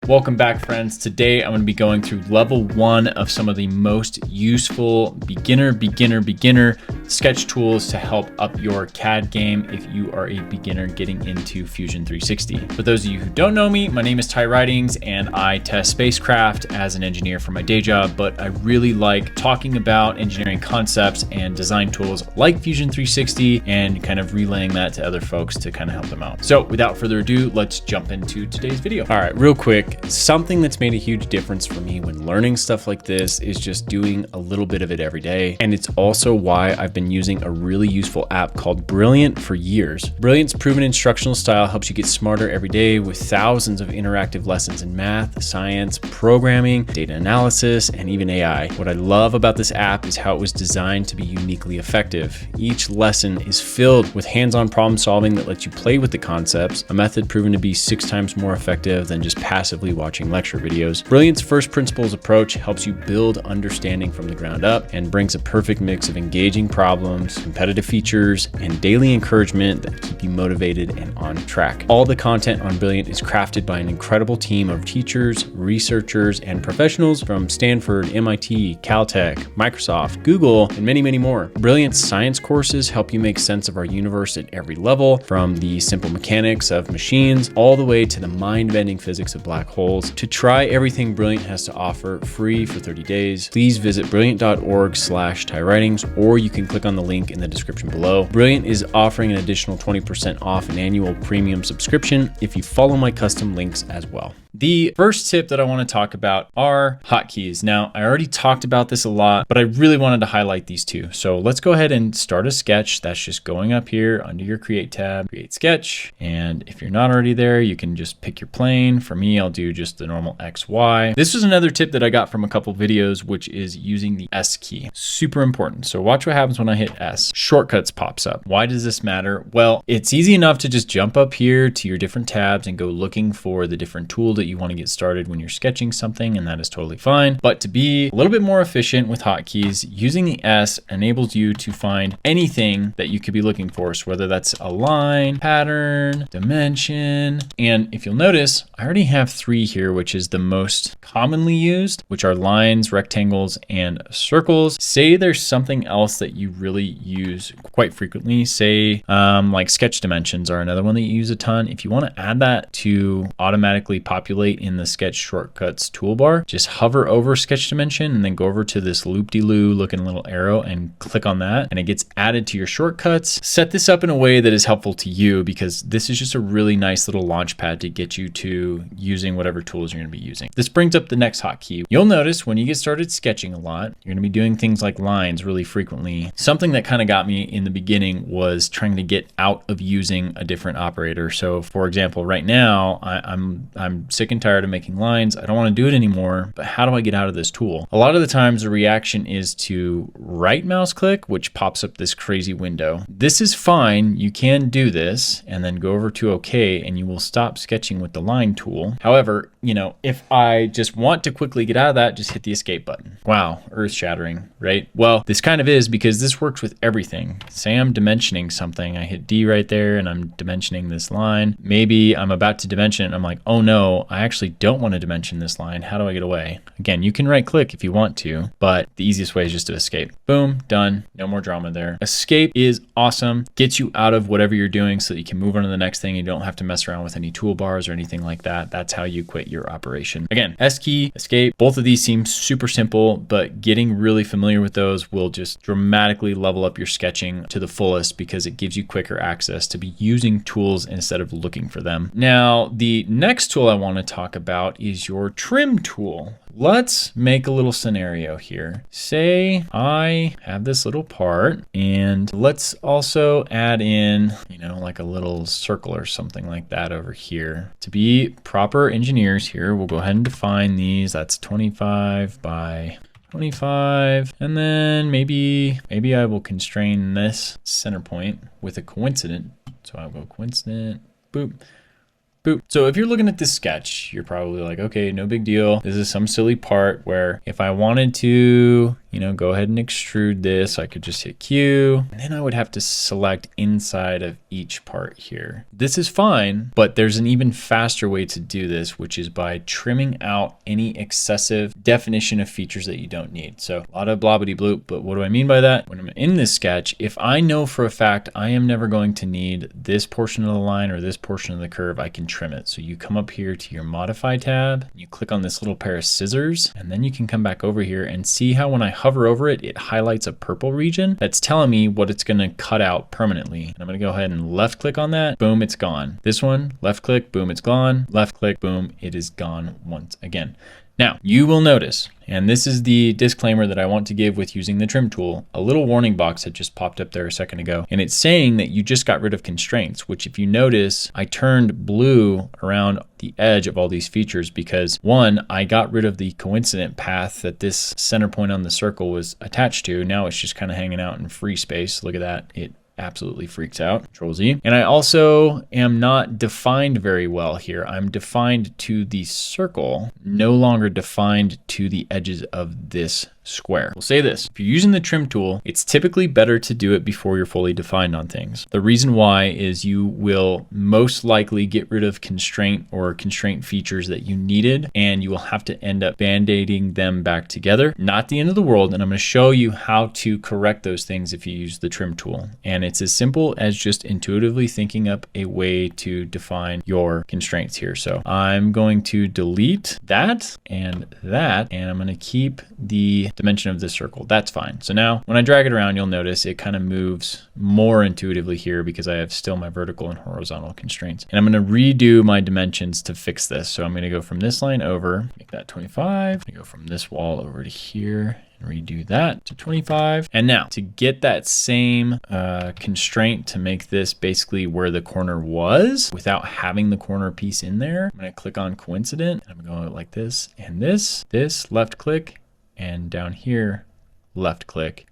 Welcome back, friends. Today I'm going to be going through level 1 of some of the most useful beginner sketch tools to help up your CAD game if you are a beginner getting into Fusion 360. For those of you who don't know me, my name is Ty Ridings and I test spacecraft as an engineer for my day job, but I really like talking about engineering concepts and design tools like Fusion 360 and kind of relaying that to other folks to kind of help them out. So without further ado, let's jump into today's video. All right, real quick. Something that's made a huge difference for me when learning stuff like this is just doing a little bit of it every day. And it's also why I've been using a really useful app called Brilliant for years. Brilliant's proven instructional style helps you get smarter every day with thousands of interactive lessons in math, science, programming, data analysis, and even AI. What I love about this app is how it was designed to be uniquely effective. Each lesson is filled with hands-on problem solving that lets you play with the concepts, a method proven to be 6 times more effective than just passively watching lecture videos. Brilliant's first principles approach helps you build understanding from the ground up and brings a perfect mix of engaging problems, competitive features, and daily encouragement that keep you motivated and on track. All the content on Brilliant is crafted by an incredible team of teachers, researchers, and professionals from Stanford, MIT, Caltech, Microsoft, Google, and many, many more. Brilliant's science courses help you make sense of our universe at every level, from the simple mechanics of machines all the way to the mind-bending physics of black holes. To try everything Brilliant has to offer free for 30 days, please visit brilliant.org/TyWritings, or you can click on the link in the description below. Brilliant is offering an additional 20% off an annual premium subscription if you follow my custom links as well. The first tip that I want to talk about are hotkeys. Now, I already talked about this a lot, but I really wanted to highlight these two. So let's go ahead and start a sketch. That's just going up here under your Create tab, Create Sketch. And if you're not already there, you can just pick your plane. For me, I'll do just the normal X, Y. This was another tip that I got from a couple videos, which is using the S key. Super important. So watch what happens when I hit S. Shortcuts pops up. Why does this matter? Well, it's easy enough to just jump up here to your different tabs and go looking for the different tool that you want to get started when you're sketching something, and that is totally fine. But to be a little bit more efficient with hotkeys, using the S enables you to find anything that you could be looking for. So whether that's a line, pattern, dimension, and if you'll notice, I already have 3 here, which is the most commonly used, which are lines, rectangles, and circles. Say there's something else that you really use quite frequently. Say like sketch dimensions are another one that you use a ton. If you want to add that to automatically populate in the sketch shortcuts toolbar, just hover over sketch dimension and then go over to this loop-de-loo looking little arrow and click on that, and it gets added to your shortcuts. Set this up in a way that is helpful to you, because this is just a really nice little launch pad to get you to using whatever tools you're going to be using. This brings up the next hotkey. You'll notice when you get started sketching a lot, you're going to be doing things like lines really frequently. Something that kind of got me in the beginning was trying to get out of using a different operator. So for example, right now I'm sick and tired of making lines. I don't want to do it anymore, but how do I get out of this tool? A lot of the times the reaction is to right mouse click, which pops up this crazy window. This is fine. You can do this and then go over to OK, and you will stop sketching with the line tool. However, you know, if I just want to quickly get out of that, just hit the escape button. Wow, earth shattering, right? Well, this kind of is, because this works with everything. Say I'm dimensioning something, I hit D right there and I'm dimensioning this line. Maybe I'm about to dimension it and I'm like, oh no, I actually don't want to dimension this line. How do I get away? Again, you can right click if you want to, but the easiest way is just to escape. Boom, done. No more drama there. Escape is awesome. Gets you out of whatever you're doing so that you can move on to the next thing. You don't have to mess around with any toolbars or anything like that. That's how you quit your operation. Again, S key, escape, both of these seem super simple, but getting really familiar with those will just dramatically level up your sketching to the fullest, because it gives you quicker access to be using tools instead of looking for them. Now, the next tool I want to talk about is your trim tool. Let's make a little scenario here. Say I have this little part, and let's also add in, you know, like a little circle or something like that over here. To be proper engineers here, we'll go ahead and define these. That's 25 by 25. And then maybe I will constrain this center point with a coincident. So I'll go coincident, boop. Boop. So if you're looking at this sketch, you're probably like, okay, no big deal. This is some silly part where if I wanted to you know, go ahead and extrude this. I could just hit Q, and then I would have to select inside of each part here. This is fine, but there's an even faster way to do this, which is by trimming out any excessive definition of features that you don't need. So a lot of blobbity bloop, but what do I mean by that? When I'm in this sketch, if I know for a fact I am never going to need this portion of the line or this portion of the curve, I can trim it. So you come up here to your modify tab, you click on this little pair of scissors, and then you can come back over here and see how when I hover over it, it highlights a purple region. That's telling me what it's going to cut out permanently. And I'm going to go ahead and left click on that. Boom, it's gone. This one, left click, boom, it's gone. Left click, boom, it is gone once again. Now, you will notice, and this is the disclaimer that I want to give with using the trim tool, a little warning box had just popped up there a second ago, and it's saying that you just got rid of constraints, which if you notice, I turned blue around the edge of all these features because one, I got rid of the coincident path that this center point on the circle was attached to. Now it's just kind of hanging out in free space. Look at that. It absolutely freaks out. Control Z. And I also am not defined very well here. I'm defined to the circle, no longer defined to the edges of this square. We'll say this, if you're using the trim tool, it's typically better to do it before you're fully defined on things. The reason why is you will most likely get rid of constraint or constraint features that you needed, and you will have to end up band-aiding them back together. Not the end of the world, and I'm going to show you how to correct those things if you use the trim tool. And it's as simple as just intuitively thinking up a way to define your constraints here. So I'm going to delete that, and I'm going to keep the dimension of this circle. That's fine. So now when I drag it around, you'll notice it kind of moves more intuitively here because I have still my vertical and horizontal constraints. And I'm going to redo my dimensions to fix this. So I'm going to go from this line over, make that 25. I go from this wall over to here and redo that to 25. And now to get that same constraint to make this basically where the corner was without having the corner piece in there, I'm going to click on coincident. I'm going to go like this and this, left click, and down here, left click.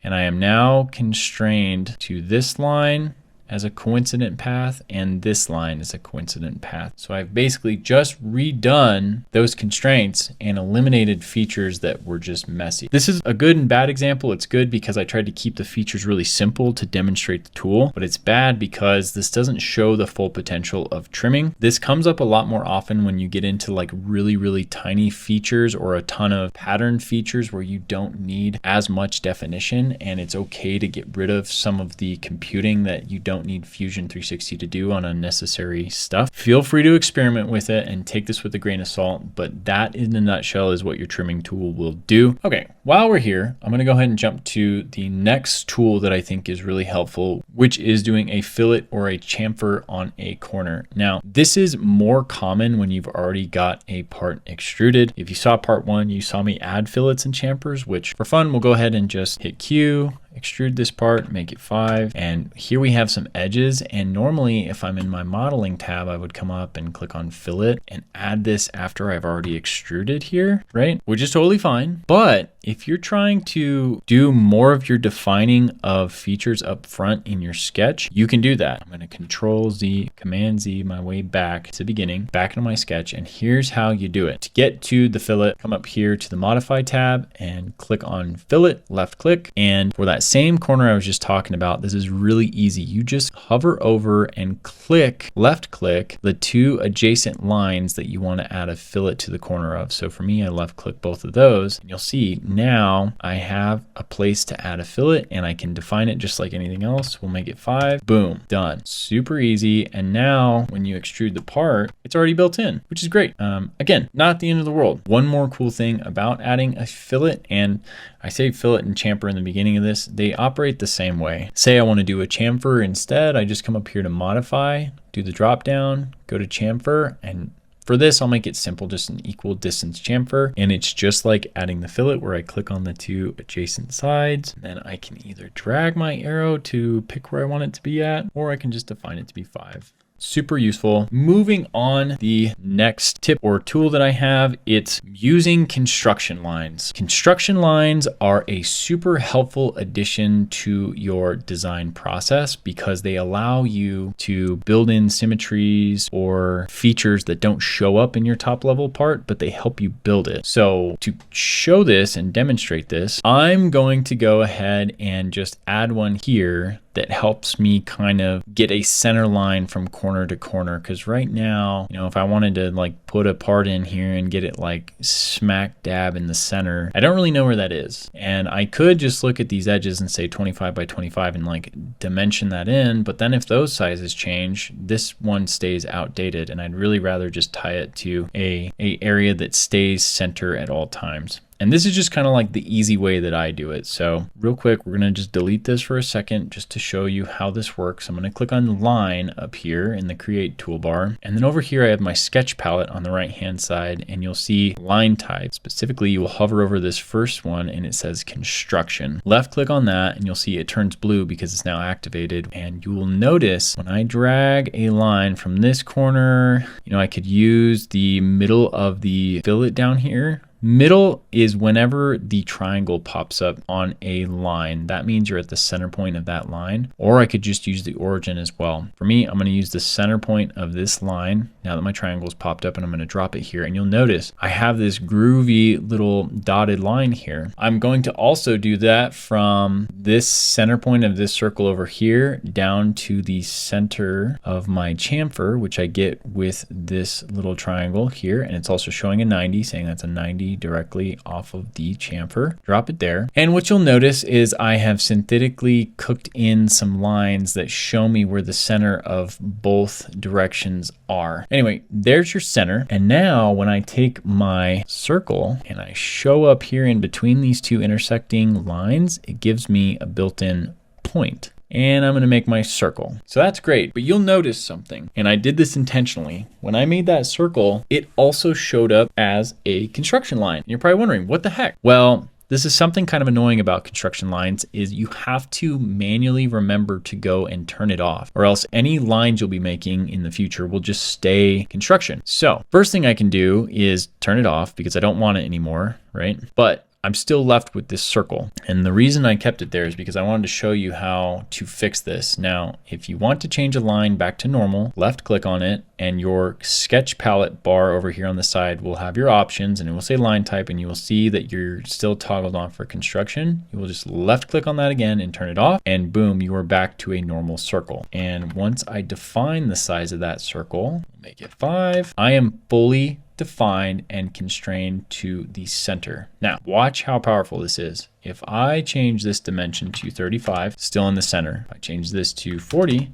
And I am now constrained to this line as a coincident path and this line as a coincident path. So I've basically just redone those constraints and eliminated features that were just messy. This is a good and bad example. It's good because I tried to keep the features really simple to demonstrate the tool, but it's bad because this doesn't show the full potential of trimming. This comes up a lot more often when you get into like really, really tiny features or a ton of pattern features where you don't need as much definition, and it's okay to get rid of some of the computing that you don't need Fusion 360 to do on unnecessary stuff. Feel free to experiment with it and take this with a grain of salt, but that in a nutshell is what your trimming tool will do. Okay, while we're here, I'm gonna go ahead and jump to the next tool that I think is really helpful, which is doing a fillet or a chamfer on a corner. Now, this is more common when you've already got a part extruded. If you saw part one, you saw me add fillets and chamfers, which for fun, we'll go ahead and just hit Q, extrude this part, make it 5. And here we have some edges. And normally if I'm in my modeling tab, I would come up and click on fillet and add this after I've already extruded here, right? Which is totally fine. But if you're trying to do more of your defining of features up front in your sketch, you can do that. I'm going to Control Z, Command Z my way back to the beginning, back into my sketch. And here's how you do it. To get to the fillet, come up here to the Modify tab and click on Fillet, left click. And for that same corner I was just talking about, this is really easy. You just hover over and click, left click the two adjacent lines that you want to add a fillet to the corner of. So for me, I left click both of those, and you'll see now I have a place to add a fillet, and I can define it just like anything else. We'll make it 5, boom, done. Super easy. And now when you extrude the part, it's already built in, which is great. Again, not the end of the world. One more cool thing about adding a fillet, and I say fillet and chamfer in the beginning of this, they operate the same way. Say I want to do a chamfer instead, I just come up here to modify, do the drop down, go to chamfer, and for this, I'll make it simple, just an equal distance chamfer. And it's just like adding the fillet where I click on the two adjacent sides. Then I can either drag my arrow to pick where I want it to be at, or I can just define it to be 5. super useful. Moving on, the next tip or tool that I have, it's using construction lines. Construction lines are a super helpful addition to your design process because they allow you to build in symmetries or features that don't show up in your top level part, but they help you build it. So to show this and demonstrate this, I'm going to go ahead and just add one here that helps me kind of get a center line from corner to corner. Because right now, if I wanted to like put a part in here and get it like smack dab in the center, I don't really know where that is. And I could just look at these edges and say 25 by 25 and like dimension that in. But then if those sizes change, this one stays outdated. And I'd really rather just tie it to a area that stays center at all times. And this is just kind of like the easy way that I do it. So real quick, we're gonna just delete this for a second just to show you how this works. I'm gonna click on line up here in the create toolbar. And then over here, I have my sketch palette on the right-hand side, and you'll see line type. Specifically, you will hover over this first one and it says construction. Left click on that and you'll see it turns blue because it's now activated. And you will notice when I drag a line from this corner, I could use the middle of the fillet down here. Middle is whenever the triangle pops up on a line. That means you're at the center point of that line. Or I could just use the origin as well. For me, I'm going to use the center point of this line now that my triangle's popped up, and I'm going to drop it here. And you'll notice I have this groovy little dotted line here. I'm going to also do that from this center point of this circle over here down to the center of my chamfer, which I get with this little triangle here. And it's also showing a 90, saying that's a 90 directly off of the chamfer. Drop it there. And what you'll notice is I have synthetically cooked in some lines that show me where the center of both directions are. Anyway, there's your center. And now when I take my circle and I show up here in between these two intersecting lines, it gives me a built-in point. And I'm going to make my circle. So that's great, but you'll notice something. And I did this intentionally. When I made that circle, it also showed up as a construction line. And you're probably wondering, what the heck? Well, this is something kind of annoying about construction lines is you have to manually remember to go and turn it off, or else any lines you'll be making in the future will just stay construction. So first thing I can do is turn it off because I don't want it anymore, right? But I'm still left with this circle. And the reason I kept it there is because I wanted to show you how to fix this. Now, if you want to change a line back to normal, left click on it, and your sketch palette bar over here on the side will have your options, and it will say line type, and you will see that you're still toggled on for construction. You will just left click on that again and turn it off, and boom, you are back to a normal circle. And once I define the size of that circle, make it 5, I am fully defined and constrained to the center. Now, watch how powerful this is. If I change this dimension to 35, still in the center. If I change this to 40,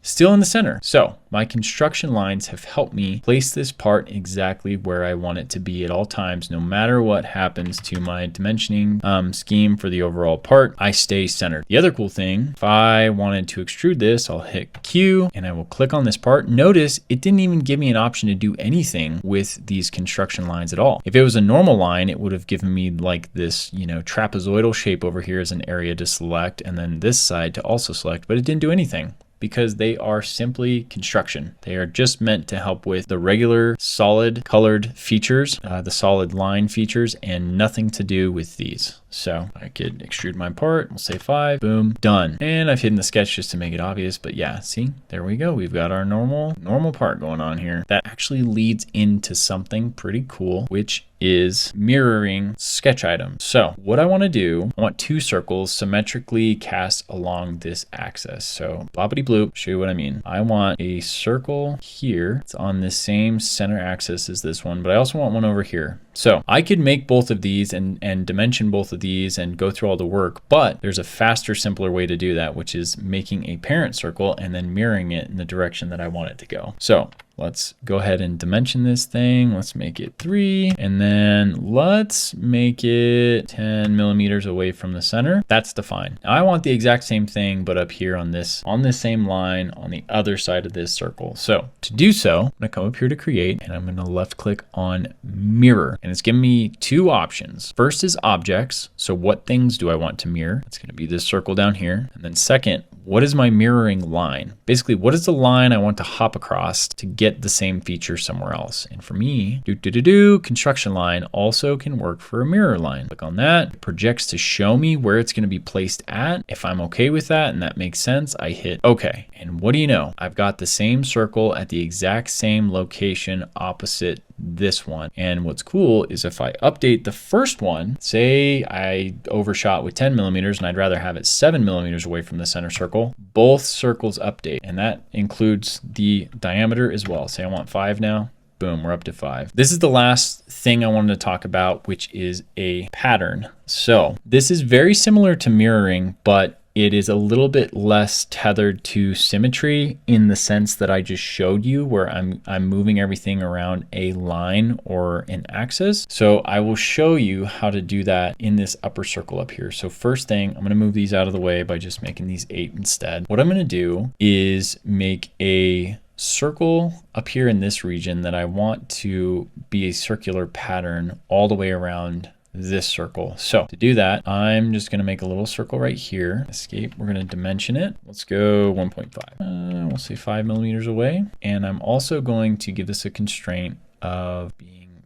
still in the center. So my construction lines have helped me place this part exactly where I want it to be at all times. No matter what happens to my dimensioning scheme for the overall part, I stay centered. The other cool thing, if I wanted to extrude this, I'll hit Q and I will click on this part. Notice it didn't even give me an option to do anything with these construction lines at all. If it was a normal line, it would have given me like this, trapezoidal shape over here as an area to select, and then this side to also select, but it didn't do anything, because they are simply construction. They are just meant to help with the regular solid colored features, the solid line features, and nothing to do with these. So I could extrude my part, we'll say 5, boom, done. And I've hidden the sketch just to make it obvious, but yeah, see, there we go. We've got our normal part going on here. That actually leads into something pretty cool, which is mirroring sketch items. So what I want to do, I want 2 circles symmetrically cast along this axis. So boppity bloop, show you what I mean. I want a circle here. It's on the same center axis as this one, but I also want one over here. So I could make both of these and dimension both of these and go through all the work, but there's a faster, simpler way to do that, which is making a parent circle and then mirroring it in the direction that I want it to go. So let's go ahead and dimension this thing. Let's make it 3, and then let's make it 10 millimeters away from the center. That's defined. Now I want the exact same thing, but up here on this same line on the other side of this circle. So to do so, I'm gonna come up here to create, and I'm gonna left click on mirror, and it's giving me 2 options. First is objects. So what things do I want to mirror? It's gonna be this circle down here. And then second, what is my mirroring line? Basically, what is the line I want to hop across to get the same feature somewhere else? And for me, construction line also can work for a mirror line. Click on that, it projects to show me where it's going to be placed at. If I'm okay with that and that makes sense, I hit okay. And what do you know? I've got the same circle at the exact same location opposite this one. And what's cool is if I update the first one, say I overshot with 10 millimeters and I'd rather have it 7 millimeters away from the center circle, both circles update. And that includes the diameter as well. Say I want 5 now. Boom, we're up to 5. This is the last thing I wanted to talk about, which is a pattern. So this is very similar to mirroring, but it is a little bit less tethered to symmetry in the sense that I just showed you, where I'm moving everything around a line or an axis. So I will show you how to do that in this upper circle up here. So first thing, I'm gonna move these out of the way by just making these 8 instead. What I'm gonna do is make a circle up here in this region that I want to be a circular pattern all the way around this circle. So to do that, I'm just going to make a little circle right here. Escape. We're going to dimension it. Let's go 1.5. We'll say 5 millimeters away. And I'm also going to give this a constraint of being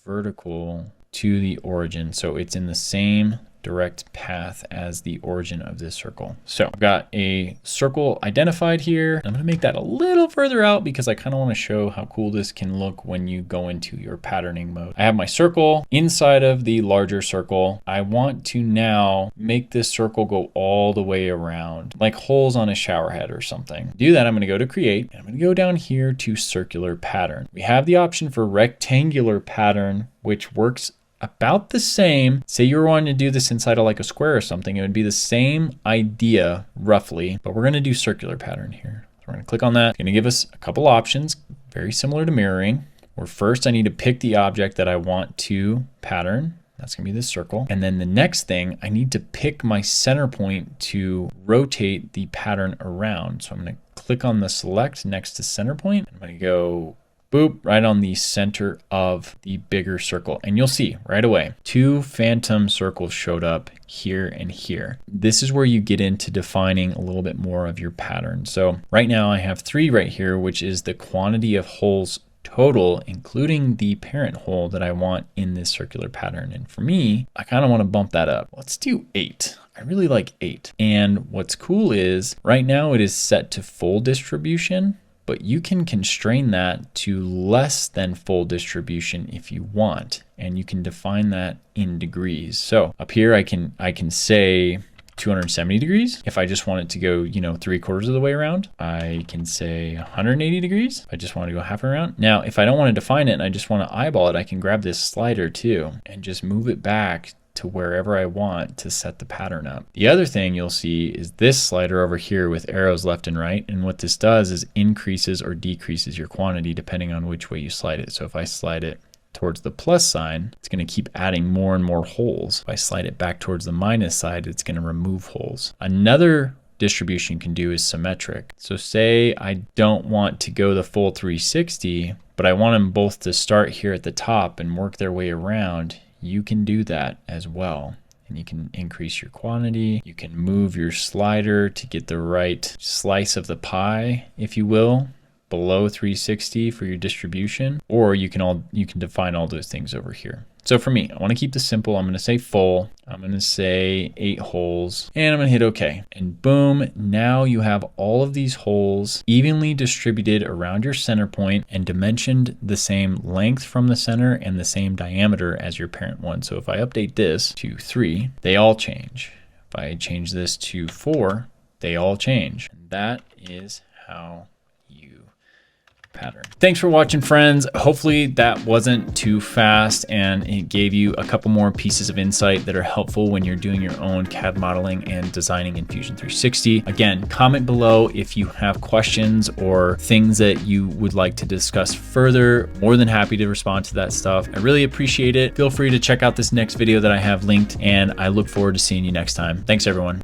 vertical to the origin. So it's in the same direct path as the origin of this circle. So I've got a circle identified here. I'm going to make that a little further out because I kind of want to show how cool this can look when you go into your patterning mode. I have my circle inside of the larger circle. I want to now make this circle go all the way around, like holes on a shower head or something. To do that, I'm going to go to create, and I'm going to go down here to circular pattern. We have the option for rectangular pattern, which works about the same. Say you were wanting to do this inside of like a square or something, it would be the same idea roughly, but we're going to do circular pattern here. So we're going to click on that. It's going to give us a couple options, very similar to mirroring, where first I need to pick the object that I want to pattern. That's going to be this circle. And then the next thing, I need to pick my center point to rotate the pattern around. So I'm going to click on the select next to center point. I'm going to go boop, right on the center of the bigger circle. And you'll see right away, 2 phantom circles showed up here and here. This is where you get into defining a little bit more of your pattern. So right now I have 3 right here, which is the quantity of holes total, including the parent hole that I want in this circular pattern. And for me, I kind of want to bump that up. Let's do 8. I really like 8. And what's cool is right now it is set to full distribution, but you can constrain that to less than full distribution if you want, and you can define that in degrees. So up here, I can say 270 degrees. If I just want it to go, 3/4 of the way around, I can say 180 degrees. If I just want to go half around. Now, if I don't want to define it and I just want to eyeball it, I can grab this slider too and just move it back to wherever I want to set the pattern up. The other thing you'll see is this slider over here with arrows left and right. And what this does is increases or decreases your quantity depending on which way you slide it. So if I slide it towards the plus sign, it's going to keep adding more and more holes. If I slide it back towards the minus side, it's going to remove holes. Another distribution you can do is symmetric. So say I don't want to go the full 360, but I want them both to start here at the top and work their way around. You can do that as well. And you can increase your quantity. You can move your slider to get the right slice of the pie, if you will, below 360 for your distribution, or you can define all those things over here. So for me, I want to keep this simple. I'm going to say full. I'm going to say 8 holes, and I'm going to hit OK. And boom, now you have all of these holes evenly distributed around your center point and dimensioned the same length from the center and the same diameter as your parent one. So if I update this to 3, they all change. If I change this to 4, they all change. And that is how you pattern. Thanks for watching, friends. Hopefully that wasn't too fast and it gave you a couple more pieces of insight that are helpful when you're doing your own CAD modeling and designing in Fusion 360. Again, comment below if you have questions or things that you would like to discuss further. More than happy to respond to that stuff. I really appreciate it. Feel free to check out this next video that I have linked, and I look forward to seeing you next time. Thanks, everyone.